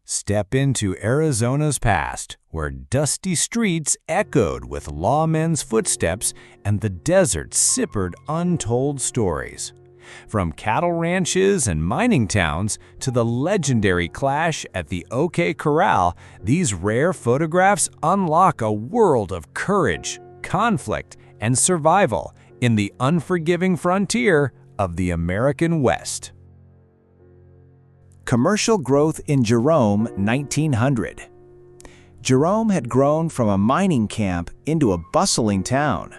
Step into Arizona's past, where dusty streets echoed with lawmen's footsteps and the desert sippered untold stories. From cattle ranches and mining towns to the legendary clash at the O.K. Corral, these rare photographs unlock a world of courage, conflict, and survival in the unforgiving frontier of the American West. Commercial growth in Jerome, 1900. Jerome had grown from a mining camp into a bustling town.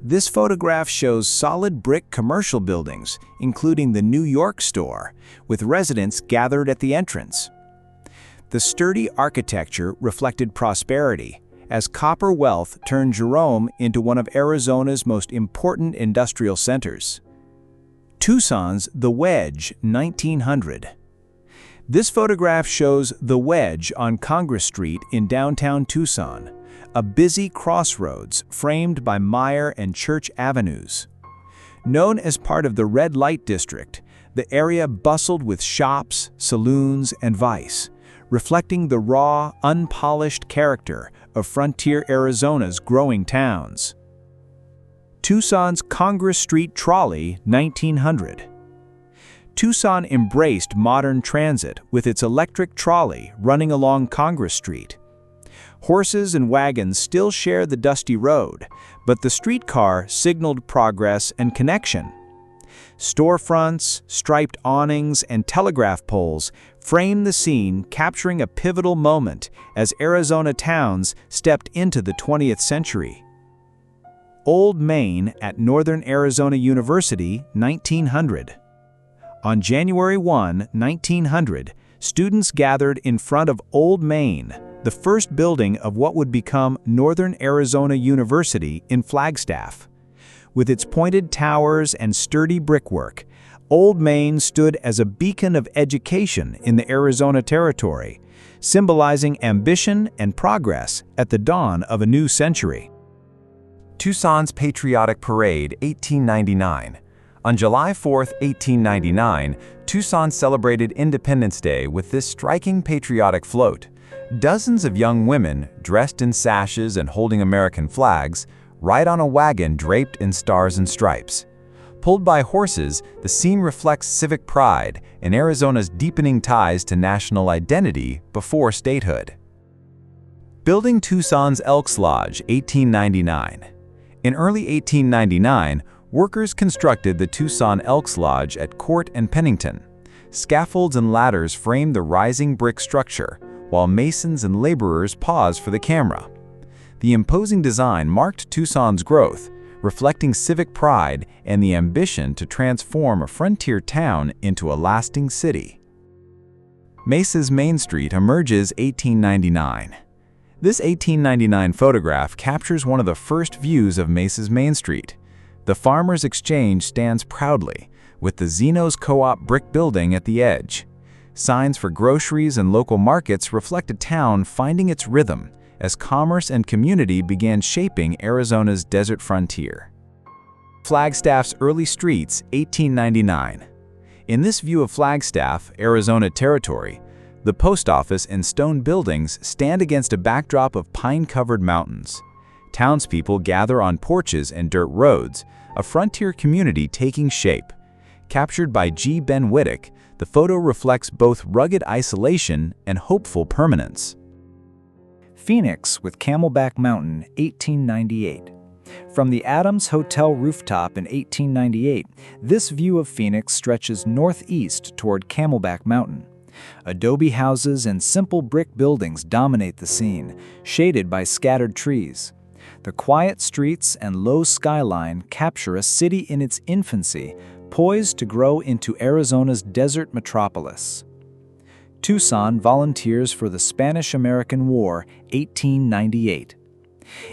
This photograph shows solid brick commercial buildings, including the New York store, with residents gathered at the entrance. The sturdy architecture reflected prosperity, as copper wealth turned Jerome into one of Arizona's most important industrial centers. Tucson's The Wedge, 1900. This photograph shows The Wedge on Congress Street in downtown Tucson, a busy crossroads framed by Meyer and Church Avenues. Known as part of the Red Light District, the area bustled with shops, saloons, and vice, reflecting the raw, unpolished character of frontier Arizona's growing towns. Tucson's Congress Street Trolley, 1900. Tucson embraced modern transit with its electric trolley running along Congress Street. Horses and wagons still share the dusty road, but the streetcar signaled progress and connection. Storefronts, striped awnings, and telegraph poles frame the scene, capturing a pivotal moment as Arizona towns stepped into the 20th century. Old Main at Northern Arizona University, 1900. On January 1, 1900, students gathered in front of Old Main, the first building of what would become Northern Arizona University in Flagstaff. With its pointed towers and sturdy brickwork, Old Main stood as a beacon of education in the Arizona Territory, symbolizing ambition and progress at the dawn of a new century. Tucson's Patriotic Parade, 1899. On July 4, 1899, Tucson celebrated Independence Day with this striking patriotic float. Dozens of young women, dressed in sashes and holding American flags, ride on a wagon draped in stars and stripes. Pulled by horses, the scene reflects civic pride and Arizona's deepening ties to national identity before statehood. Building Tucson's Elks Lodge, 1899. In early 1899, workers constructed the Tucson Elks Lodge at Court and Pennington. Scaffolds and ladders framed the rising brick structure, while masons and laborers paused for the camera. The imposing design marked Tucson's growth, reflecting civic pride and the ambition to transform a frontier town into a lasting city. Mesa's Main Street emerges 1899. This 1899 photograph captures one of the first views of Mesa's Main Street. The Farmers Exchange stands proudly, with the Zeno's Co-op brick building at the edge. Signs for groceries and local markets reflect a town finding its rhythm as commerce and community began shaping Arizona's desert frontier. Flagstaff's Early Streets, 1899. In this view of Flagstaff, Arizona Territory, the post office and stone buildings stand against a backdrop of pine-covered mountains. Townspeople gather on porches and dirt roads, a frontier community taking shape. Captured by G. Ben Whittick, the photo reflects both rugged isolation and hopeful permanence. Phoenix with Camelback Mountain, 1898. From the Adams Hotel rooftop in 1898, this view of Phoenix stretches northeast toward Camelback Mountain. Adobe houses and simple brick buildings dominate the scene, shaded by scattered trees. The quiet streets and low skyline capture a city in its infancy, poised to grow into Arizona's desert metropolis. Tucson volunteers for the Spanish-American War, 1898.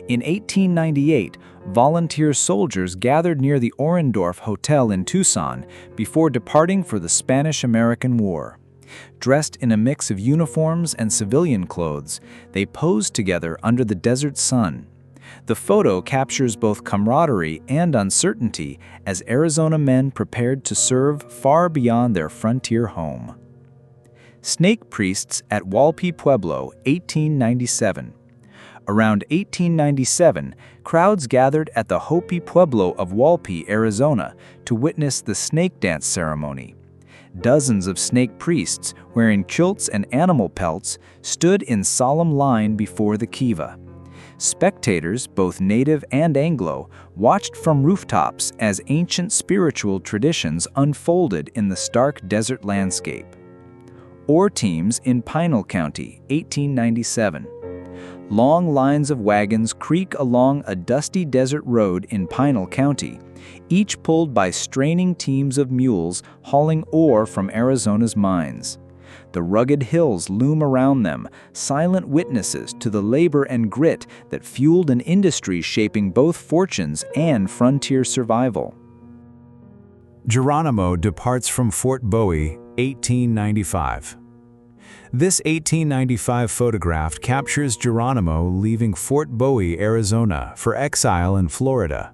In 1898, volunteer soldiers gathered near the Orendorff Hotel in Tucson before departing for the Spanish-American War. Dressed in a mix of uniforms and civilian clothes, they posed together under the desert sun. The photo captures both camaraderie and uncertainty as Arizona men prepared to serve far beyond their frontier home. Snake Priests at Walpi Pueblo, 1897. Around 1897, crowds gathered at the Hopi Pueblo of Walpi, Arizona, to witness the snake dance ceremony. Dozens of snake priests, wearing kilts and animal pelts, stood in solemn line before the kiva. Spectators, both native and Anglo, watched from rooftops as ancient spiritual traditions unfolded in the stark desert landscape. Ore teams in Pinal County, 1897. Long lines of wagons creak along a dusty desert road in Pinal County, each pulled by straining teams of mules hauling ore from Arizona's mines. The rugged hills loom around them, silent witnesses to the labor and grit that fueled an industry shaping both fortunes and frontier survival. Geronimo departs from Fort Bowie, 1895. This 1895 photograph captures Geronimo leaving Fort Bowie, Arizona, for exile in Florida.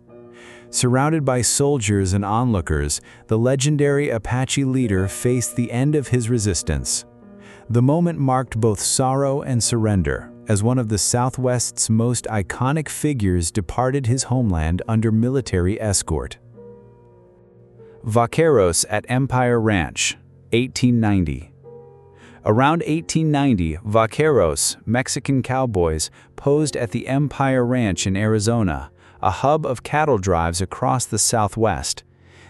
Surrounded by soldiers and onlookers, the legendary Apache leader faced the end of his resistance. The moment marked both sorrow and surrender, as one of the Southwest's most iconic figures departed his homeland under military escort. Vaqueros at Empire Ranch, 1890. Around 1890, vaqueros, Mexican cowboys, posed at the Empire Ranch in Arizona, a hub of cattle drives across the Southwest.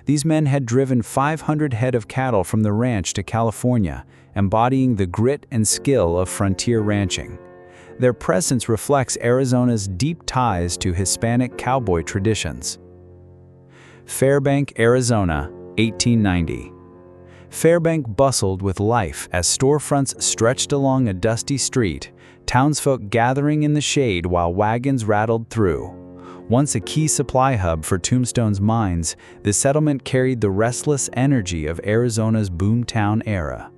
These men had driven 500 head of cattle from the ranch to California, embodying the grit and skill of frontier ranching. Their presence reflects Arizona's deep ties to Hispanic cowboy traditions. Fairbank, Arizona, 1890. Fairbank bustled with life as storefronts stretched along a dusty street, townsfolk gathering in the shade while wagons rattled through. Once a key supply hub for Tombstone's mines, the settlement carried the restless energy of Arizona's boomtown era.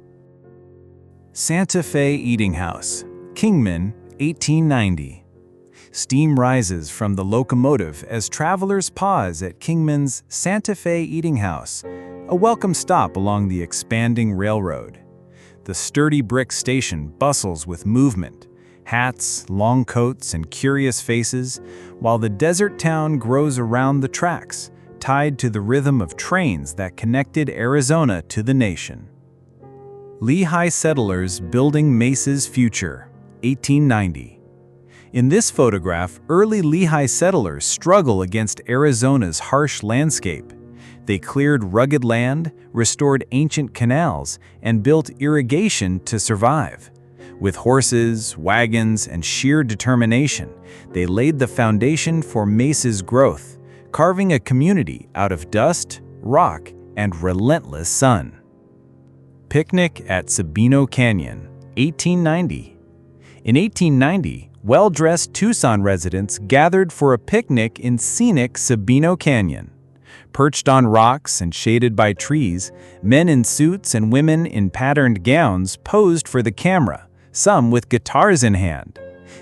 Santa Fe Eating House, Kingman, 1890. Steam rises from the locomotive as travelers pause at Kingman's Santa Fe Eating House, a welcome stop along the expanding railroad. The sturdy brick station bustles with movement, hats, long coats, and curious faces, while the desert town grows around the tracks, tied to the rhythm of trains that connected Arizona to the nation. Lehigh settlers building Mesa's future, 1890. In this photograph, early Lehigh settlers struggle against Arizona's harsh landscape. They cleared rugged land, restored ancient canals, and built irrigation to survive. With horses, wagons, and sheer determination, they laid the foundation for Mesa's growth, carving a community out of dust, rock, and relentless sun. Picnic at Sabino Canyon, 1890. In 1890, well-dressed Tucson residents gathered for a picnic in scenic Sabino Canyon. Perched on rocks and shaded by trees, men in suits and women in patterned gowns posed for the camera, some with guitars in hand.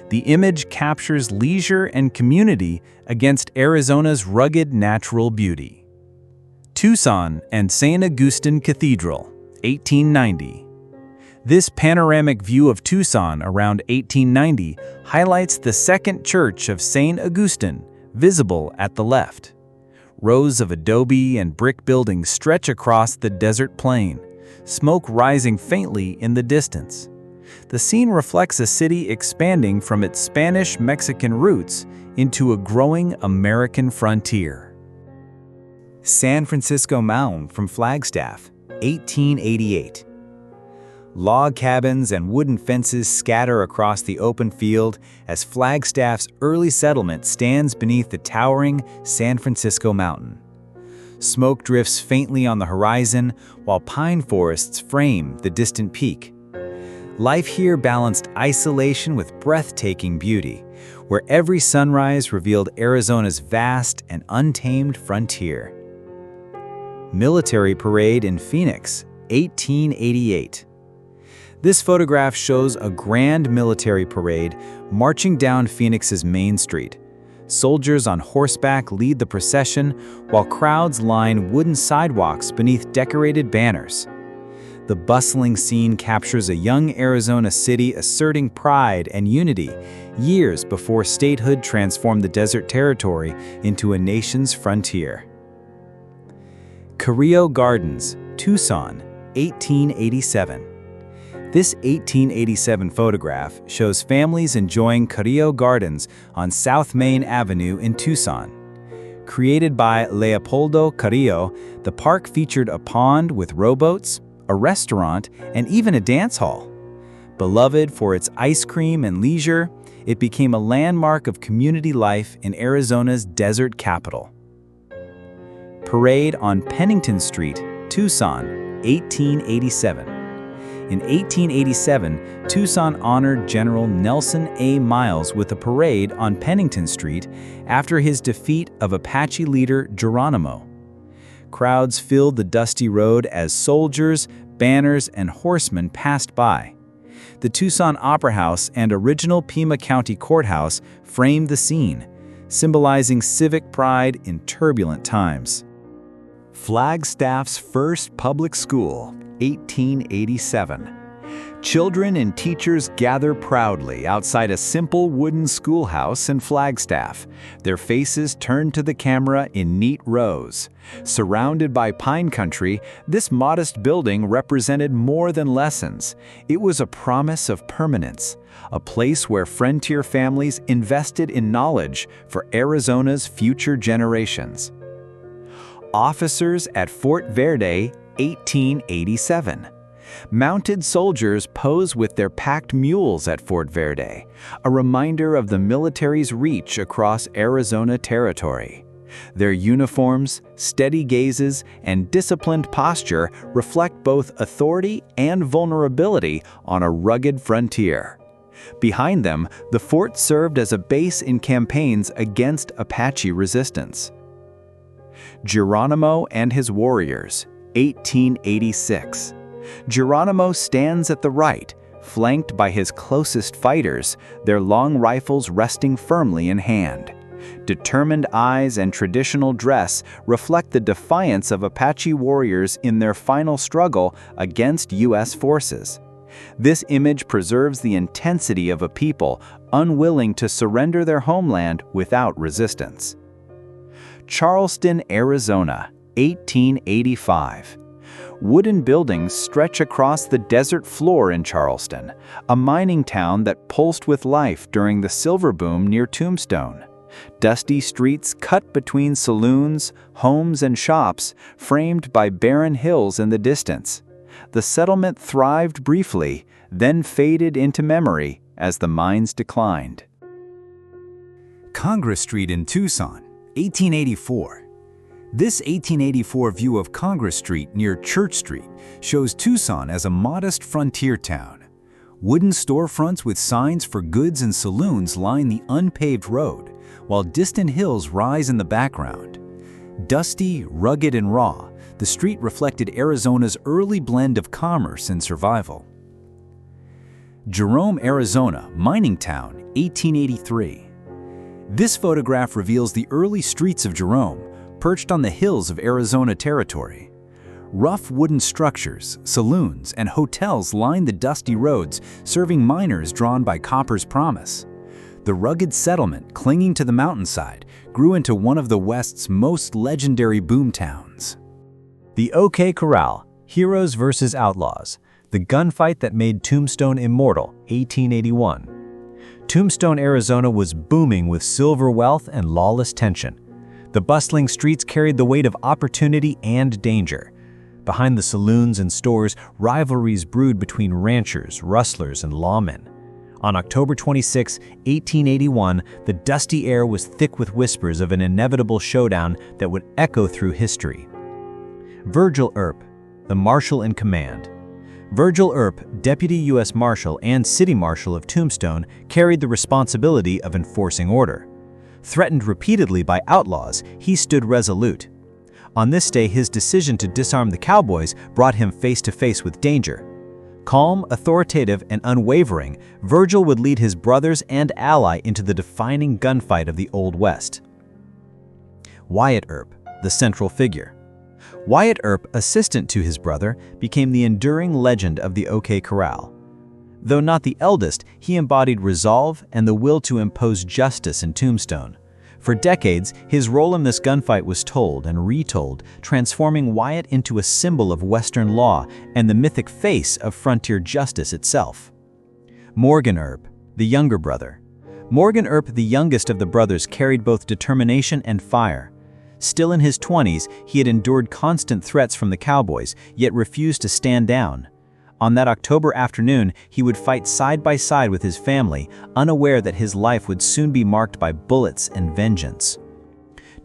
The image captures leisure and community against Arizona's rugged natural beauty. Tucson and St. Augustine Cathedral, 1890. This panoramic view of Tucson around 1890 highlights the second church of St. Augustine, visible at the left. Rows of adobe and brick buildings stretch across the desert plain, smoke rising faintly in the distance. The scene reflects a city expanding from its Spanish-Mexican roots into a growing American frontier. San Francisco Mountain from Flagstaff, 1888. Log cabins and wooden fences scatter across the open field as Flagstaff's early settlement stands beneath the towering San Francisco Mountain. Smoke drifts faintly on the horizon while pine forests frame the distant peak. Life here balanced isolation with breathtaking beauty, where every sunrise revealed Arizona's vast and untamed frontier. Military Parade in Phoenix, 1888. This photograph shows a grand military parade marching down Phoenix's Main Street. Soldiers on horseback lead the procession, while crowds line wooden sidewalks beneath decorated banners. The bustling scene captures a young Arizona city asserting pride and unity years before statehood transformed the desert territory into a nation's frontier. Carrillo Gardens, Tucson, 1887. This 1887 photograph shows families enjoying Carrillo Gardens on South Main Avenue in Tucson. Created by Leopoldo Carrillo, the park featured a pond with rowboats, a restaurant, and even a dance hall. Beloved for its ice cream and leisure, it became a landmark of community life in Arizona's desert capital. Parade on Pennington Street, Tucson, 1887. In 1887, Tucson honored General Nelson A. Miles with a parade on Pennington Street after his defeat of Apache leader Geronimo. Crowds filled the dusty road as soldiers, banners, and horsemen passed by. The Tucson Opera House and original Pima County Courthouse framed the scene, symbolizing civic pride in turbulent times. Flagstaff's first public school, 1887. Children and teachers gather proudly outside a simple wooden schoolhouse in Flagstaff, their faces turned to the camera in neat rows. Surrounded by pine country, this modest building represented more than lessons. It was a promise of permanence, a place where frontier families invested in knowledge for Arizona's future generations. Officers at Fort Verde, 1887. Mounted soldiers pose with their packed mules at Fort Verde, a reminder of the military's reach across Arizona territory. Their uniforms, steady gazes, and disciplined posture reflect both authority and vulnerability on a rugged frontier. Behind them, the fort served as a base in campaigns against Apache resistance. Geronimo and his warriors, 1886. Geronimo stands at the right, flanked by his closest fighters, their long rifles resting firmly in hand. Determined eyes and traditional dress reflect the defiance of Apache warriors in their final struggle against U.S. forces. This image preserves the intensity of a people unwilling to surrender their homeland without resistance. Charleston, Arizona, 1885. Wooden buildings stretch across the desert floor in Charleston, a mining town that pulsed with life during the silver boom near Tombstone. Dusty streets cut between saloons, homes, and shops, framed by barren hills in the distance. The settlement thrived briefly, then faded into memory as the mines declined. Congress Street in Tucson, 1884. This 1884 view of Congress Street near Church Street shows Tucson as a modest frontier town. Wooden storefronts with signs for goods and saloons line the unpaved road, while distant hills rise in the background. Dusty, rugged, and raw, the street reflected Arizona's early blend of commerce and survival. Jerome, Arizona, mining town, 1883. This photograph reveals the early streets of Jerome, perched on the hills of Arizona territory. Rough wooden structures, saloons, and hotels line the dusty roads, serving miners drawn by copper's promise. The rugged settlement, clinging to the mountainside, grew into one of the West's most legendary boomtowns. The O.K. Corral, Heroes vs. Outlaws, the gunfight that made Tombstone immortal, 1881. Tombstone, Arizona was booming with silver wealth and lawless tension. The bustling streets carried the weight of opportunity and danger. Behind the saloons and stores, rivalries brewed between ranchers, rustlers, and lawmen. On October 26, 1881, the dusty air was thick with whispers of an inevitable showdown that would echo through history. Wyatt Earp, the Marshal in command. Wyatt Earp, Deputy U.S. Marshal and City Marshal of Tombstone, carried the responsibility of enforcing order. Threatened repeatedly by outlaws, he stood resolute. On this day, his decision to disarm the cowboys brought him face to face with danger. Calm, authoritative, and unwavering, Virgil would lead his brothers and ally into the defining gunfight of the Old West. Wyatt Earp, the central figure. Wyatt Earp, assistant to his brother, became the enduring legend of the OK Corral. Though not the eldest, he embodied resolve and the will to impose justice in Tombstone. For decades, his role in this gunfight was told and retold, transforming Wyatt into a symbol of Western law and the mythic face of frontier justice itself. Morgan Earp, the younger brother. Morgan Earp, the youngest of the brothers, carried both determination and fire. Still in his 20s, he had endured constant threats from the cowboys, yet refused to stand down. On that October afternoon, he would fight side by side with his family, unaware that his life would soon be marked by bullets and vengeance.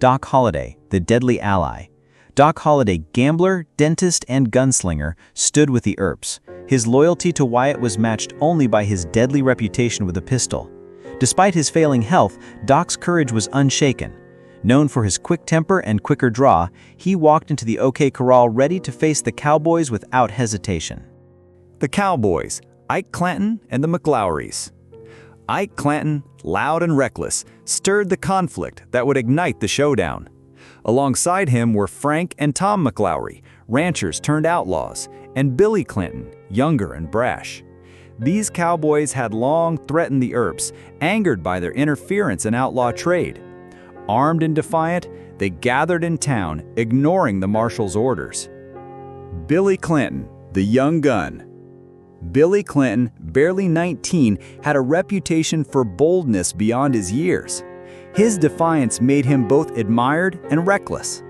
Doc Holliday, the deadly ally. Doc Holliday, gambler, dentist, and gunslinger, stood with the Earps. His loyalty to Wyatt was matched only by his deadly reputation with a pistol. Despite his failing health, Doc's courage was unshaken. Known for his quick temper and quicker draw, he walked into the OK Corral ready to face the cowboys without hesitation. The Cowboys, Ike Clanton and the McLowrys. Ike Clanton, loud and reckless, stirred the conflict that would ignite the showdown. Alongside him were Frank and Tom McLowry, ranchers turned outlaws, and Billy Clanton, younger and brash. These cowboys had long threatened the Earps, angered by their interference in outlaw trade. Armed and defiant, they gathered in town, ignoring the marshal's orders. Billy Clanton, the young gun. Billy Clanton, barely 19, had a reputation for boldness beyond his years. His defiance made him both admired and reckless.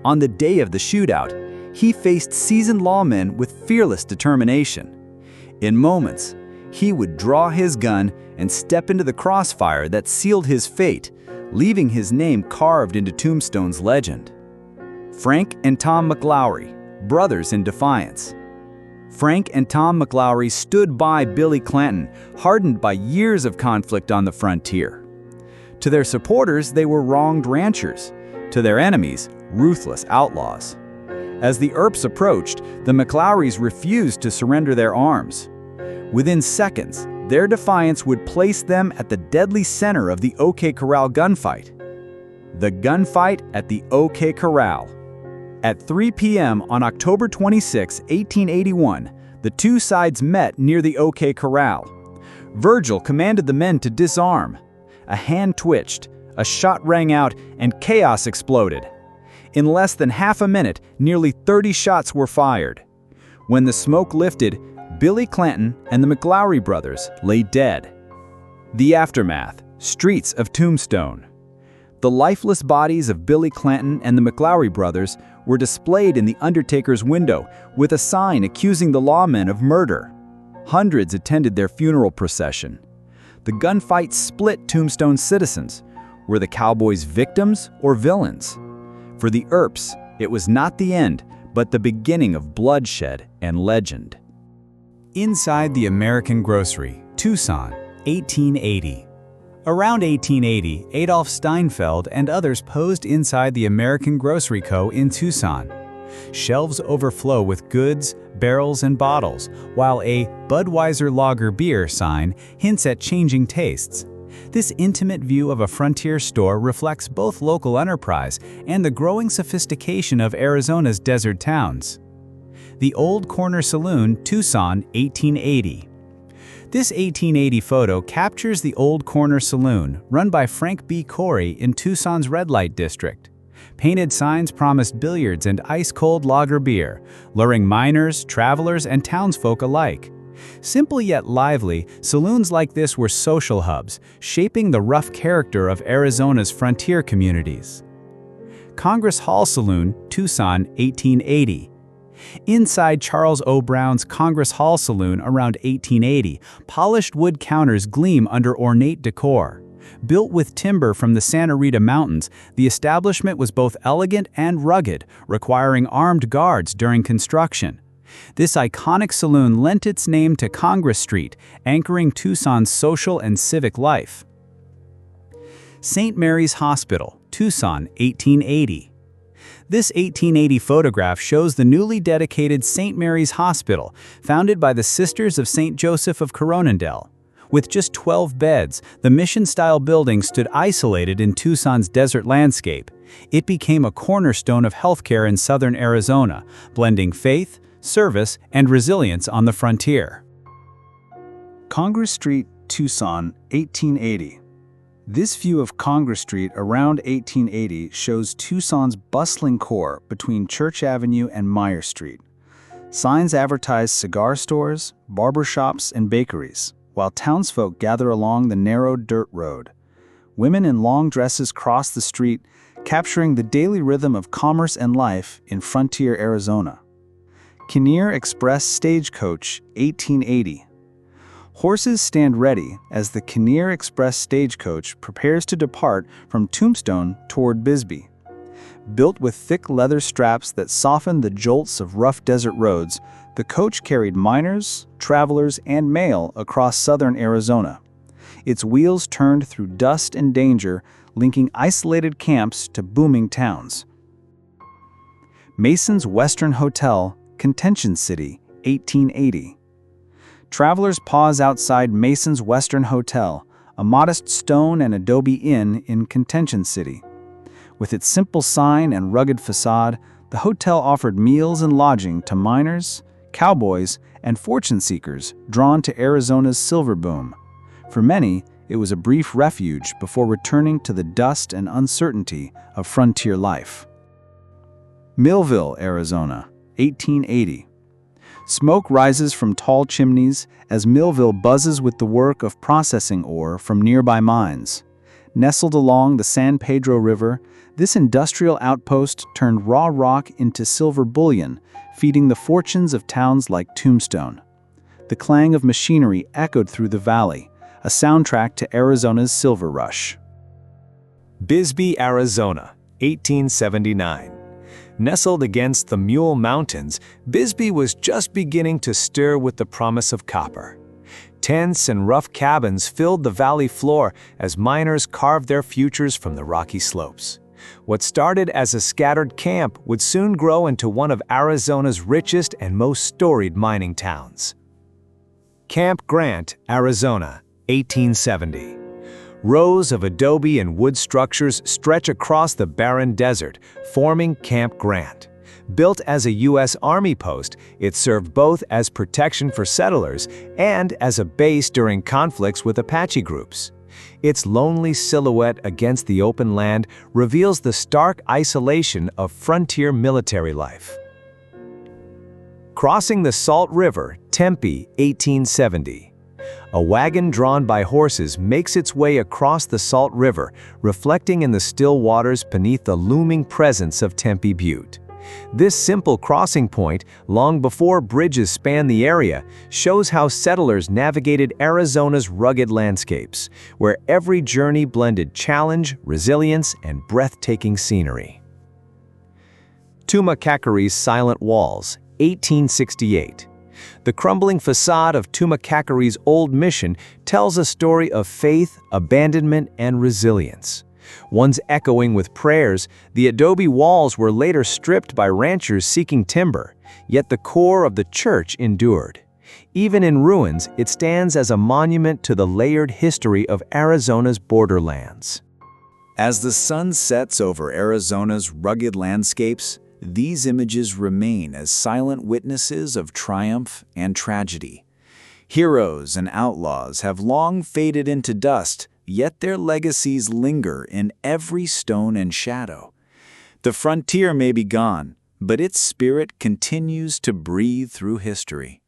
On the day of the shootout, he faced seasoned lawmen with fearless determination. In moments, he would draw his gun and step into the crossfire that sealed his fate, leaving his name carved into Tombstone's legend. Frank and Tom McLowry, brothers in defiance. Frank and Tom McLowry stood by Billy Clanton, hardened by years of conflict on the frontier. To their supporters, they were wronged ranchers. To their enemies, ruthless outlaws. As the Earps approached, the McLowrys refused to surrender their arms. Within seconds, their defiance would place them at the deadly center of the OK Corral gunfight. The gunfight at the OK Corral. At 3 p.m. on October 26, 1881, the two sides met near the OK Corral. Virgil commanded the men to disarm. A hand twitched, a shot rang out, and chaos exploded. In less than half a minute, nearly 30 shots were fired. When the smoke lifted, Billy Clanton and the McLowry brothers lay dead. The aftermath, streets of Tombstone. The lifeless bodies of Billy Clanton and the McLowry brothers were displayed in the undertaker's window with a sign accusing the lawmen of murder. Hundreds attended their funeral procession. The gunfight split Tombstone's citizens. Were the cowboys victims or villains? For the Earps, it was not the end, but the beginning of bloodshed and legend. Inside the American Grocery, Tucson, 1880. Around 1880, Adolf Steinfeld and others posed inside the American Grocery Co. in Tucson. Shelves overflow with goods, barrels, and bottles, while a Budweiser Lager beer sign hints at changing tastes. This intimate view of a frontier store reflects both local enterprise and the growing sophistication of Arizona's desert towns. The Old Corner Saloon, Tucson, 1880. This 1880 photo captures the Old Corner Saloon, run by Frank B. Corey in Tucson's red light district. Painted signs promised billiards and ice-cold lager beer, luring miners, travelers, and townsfolk alike. Simple yet lively, saloons like this were social hubs, shaping the rough character of Arizona's frontier communities. Congress Hall Saloon, Tucson, 1880. Inside Charles O. Brown's Congress Hall Saloon around 1880, polished wood counters gleam under ornate decor. Built with timber from the Santa Rita Mountains, the establishment was both elegant and rugged, requiring armed guards during construction. This iconic saloon lent its name to Congress Street, anchoring Tucson's social and civic life. St. Mary's Hospital, Tucson, 1880. This 1880 photograph shows the newly dedicated St. Mary's Hospital, founded by the Sisters of St. Joseph of Coronadel. With just 12 beds, the mission-style building stood isolated in Tucson's desert landscape. It became a cornerstone of healthcare in southern Arizona, blending faith, service, and resilience on the frontier. Congress Street, Tucson, 1880. This view of Congress Street around 1880 shows Tucson's bustling core between Church Avenue and Meyer Street. Signs advertise cigar stores, barber shops, and bakeries, while townsfolk gather along the narrow dirt road. Women in long dresses cross the street, capturing the daily rhythm of commerce and life in frontier Arizona. Kinnear Express Stagecoach, 1880. Horses stand ready as the Kinnear Express Stagecoach prepares to depart from Tombstone toward Bisbee. Built with thick leather straps that soften the jolts of rough desert roads, the coach carried miners, travelers, and mail across southern Arizona. Its wheels turned through dust and danger, linking isolated camps to booming towns. Mason's Western Hotel, Contention City, 1880. Travelers pause outside Mason's Western Hotel, a modest stone and adobe inn in Contention City. With its simple sign and rugged facade, the hotel offered meals and lodging to miners, cowboys, and fortune seekers drawn to Arizona's silver boom. For many, it was a brief refuge before returning to the dust and uncertainty of frontier life. Millville, Arizona, 1880. Smoke rises from tall chimneys as Millville buzzes with the work of processing ore from nearby mines. Nestled along the San Pedro River, this industrial outpost turned raw rock into silver bullion, feeding the fortunes of towns like Tombstone. The clang of machinery echoed through the valley, a soundtrack to Arizona's silver rush. Bisbee, Arizona, 1879. Nestled against the Mule Mountains, Bisbee was just beginning to stir with the promise of copper. Tents and rough cabins filled the valley floor as miners carved their futures from the rocky slopes. What started as a scattered camp would soon grow into one of Arizona's richest and most storied mining towns. Camp Grant, Arizona, 1870. Rows of adobe and wood structures stretch across the barren desert, forming Camp Grant. Built as a U.S. Army post, it served both as protection for settlers and as a base during conflicts with Apache groups. Its lonely silhouette against the open land reveals the stark isolation of frontier military life. Crossing the Salt River, Tempe, 1870. A wagon drawn by horses makes its way across the Salt River, reflecting in the still waters beneath the looming presence of Tempe Butte. This simple crossing point, long before bridges spanned the area, shows how settlers navigated Arizona's rugged landscapes, where every journey blended challenge, resilience, and breathtaking scenery. Tumacacori's Silent Walls, 1868. The crumbling facade of Tumacacori's old mission tells a story of faith, abandonment, and resilience. Once echoing with prayers, the adobe walls were later stripped by ranchers seeking timber, yet the core of the church endured. Even in ruins, it stands as a monument to the layered history of Arizona's borderlands. As the sun sets over Arizona's rugged landscapes, these images remain as silent witnesses of triumph and tragedy. Heroes and outlaws have long faded into dust, yet their legacies linger in every stone and shadow. The frontier may be gone, but its spirit continues to breathe through history.